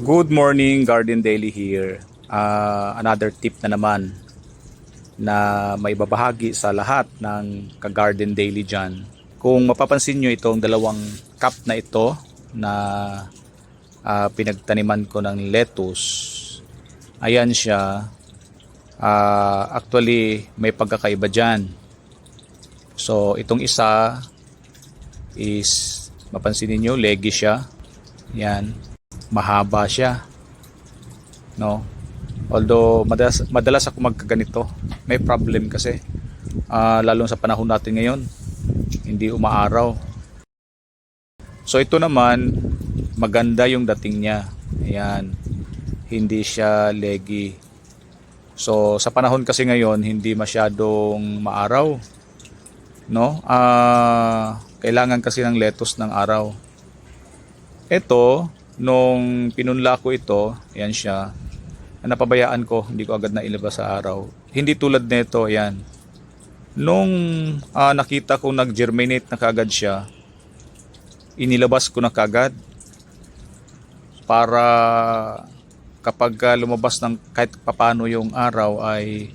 Good morning, Garden Daily here. Another tip na naman na may babahagi sa lahat ng ka-Garden Daily dyan. Kung mapapansin nyo itong dalawang cup na ito na pinagtaniman ko ng lettuce, ayan siya. Actually, may pagkakaiba dyan. So, itong isa is, mapansin niyo leggy siya. Yan. Mahaba siya, no? Although madalas ako magkaganito, may problem kasi lalong sa panahon natin ngayon, hindi umaaraw. So ito naman, maganda yung dating niya. Ayan, hindi siya leggy. So sa panahon kasi ngayon, hindi masyadong maaraw, no? Kailangan kasi ng lettuce ng araw. Ito, nung pinunla ko ito, ayan siya, napabayaan ko, hindi ko agad na ilabas sa araw. Hindi tulad nito, ayan. Nung nakita ko nag-germinate na kagad siya, inilabas ko na kagad para kapag lumabas ng kahit papano yung araw ay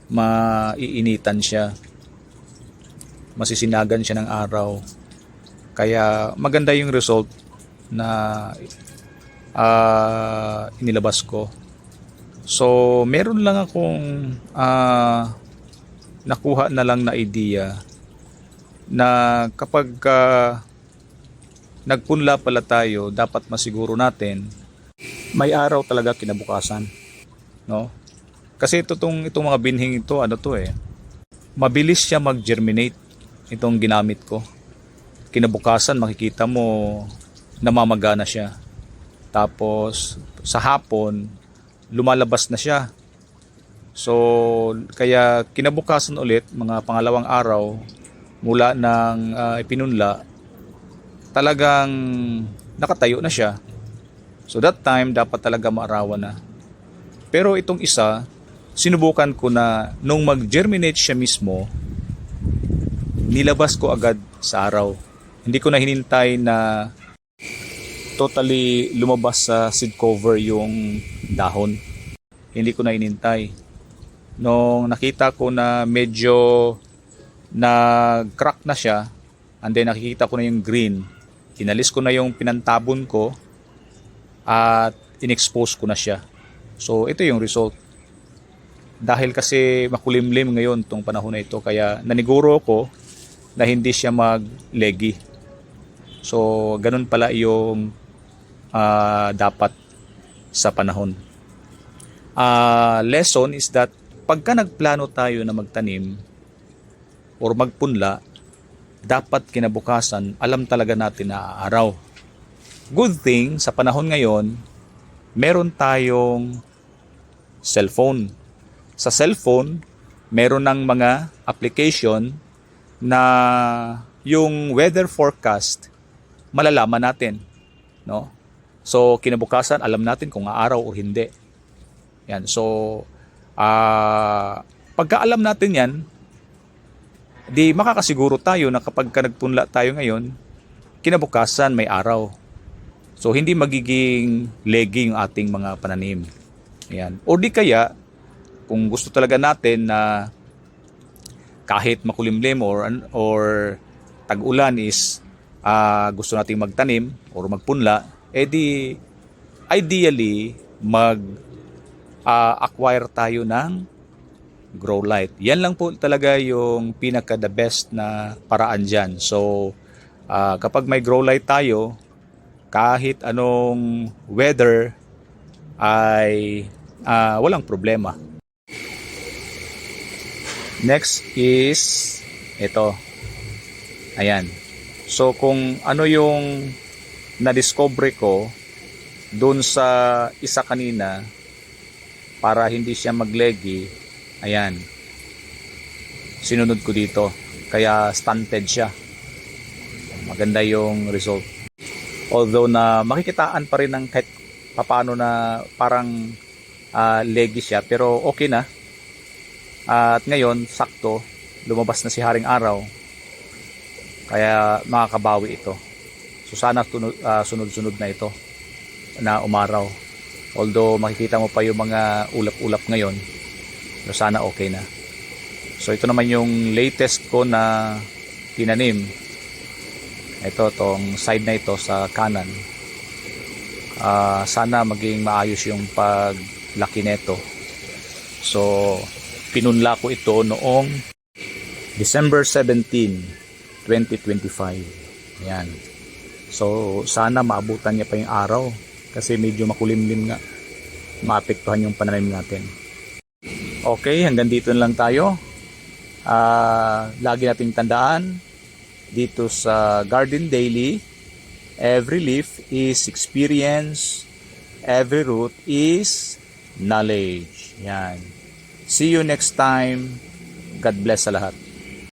maiinitan siya. Masisinagan siya ng araw. Kaya maganda yung result na inilabas ko. So meron lang akong nakuha na lang na idea na kapag nagpunla pala tayo, dapat masiguro natin may araw talaga kinabukasan, no? Kasi itong mga binhing ito, mabilis siya mag-germinate, itong ginamit ko. Kinabukasan makikita mo namamagana siya. Tapos sa hapon lumalabas na siya. So kaya kinabukasan ulit, mga pangalawang araw mula ng ipinunla, talagang nakatayo na siya. So that time dapat talaga maarawan na. Pero itong isa, sinubukan ko na nung mag-germinate siya mismo, nilabas ko agad sa araw. Hindi ko na hinintay na totally lumabas sa seed cover yung dahon. Hindi ko na inintay. Nung nakita ko na medyo nag-crack na siya, and then nakikita ko na yung green, inalis ko na yung pinantabon ko at in-expose ko na siya. So ito yung result. Dahil kasi makulimlim ngayon tong panahon na ito, kaya naniguro ko na hindi siya mag-leggy. So ganun pala yung dapat sa panahon. Lesson is that pagka nagplano tayo na magtanim or magpunla, dapat kinabukasan alam talaga natin na araw. Good thing sa panahon ngayon, meron tayong cellphone. Sa cellphone, meron ng mga application na yung weather forecast malalaman natin, no? So kinabukasan alam natin kung aaraw o hindi. Yan. So pagka alam natin 'yan, di makakasiguro tayo na kapag nagpunla tayo ngayon, kinabukasan may araw. So hindi magiging leggy yung ating mga pananim. Yan. O di kaya kung gusto talaga natin na kahit makulimlim or tag-ulan is gusto nating magtanim or magpunla, edi ideally acquire tayo ng grow light. Yan lang po talaga yung pinaka the best na paraan dyan. So kapag may grow light tayo, kahit anong weather ay walang problema. Next is ito. Ayan. So kung ano yung na-discover ko doon sa isa kanina para hindi siya mag-leggy, ayan, sinunod ko dito, kaya stunted siya. Maganda yung result, although na makikitaan pa rin ng kahit papano na parang leggy siya, pero okay na. At ngayon sakto lumabas na si Haring Araw, kaya makakabawi ito. So sana sunod-sunod na ito na umaraw. Although makikita mo pa yung mga ulap-ulap ngayon, pero sana okay na. So ito naman yung latest ko na tinanim. Ito, tong side na ito sa kanan. Sana maging maayos yung paglaki nito. So pinunla ko ito noong December 17, 2025. Ayan. So sana maabutan niya pa yung araw kasi medyo makulimlim nga. Maapektuhan yung pananim natin. Okay, hanggang dito na lang tayo. Lagi nating tandaan dito sa Garden Daily, every leaf is experience, every root is knowledge. Yan. See you next time. God bless sa lahat.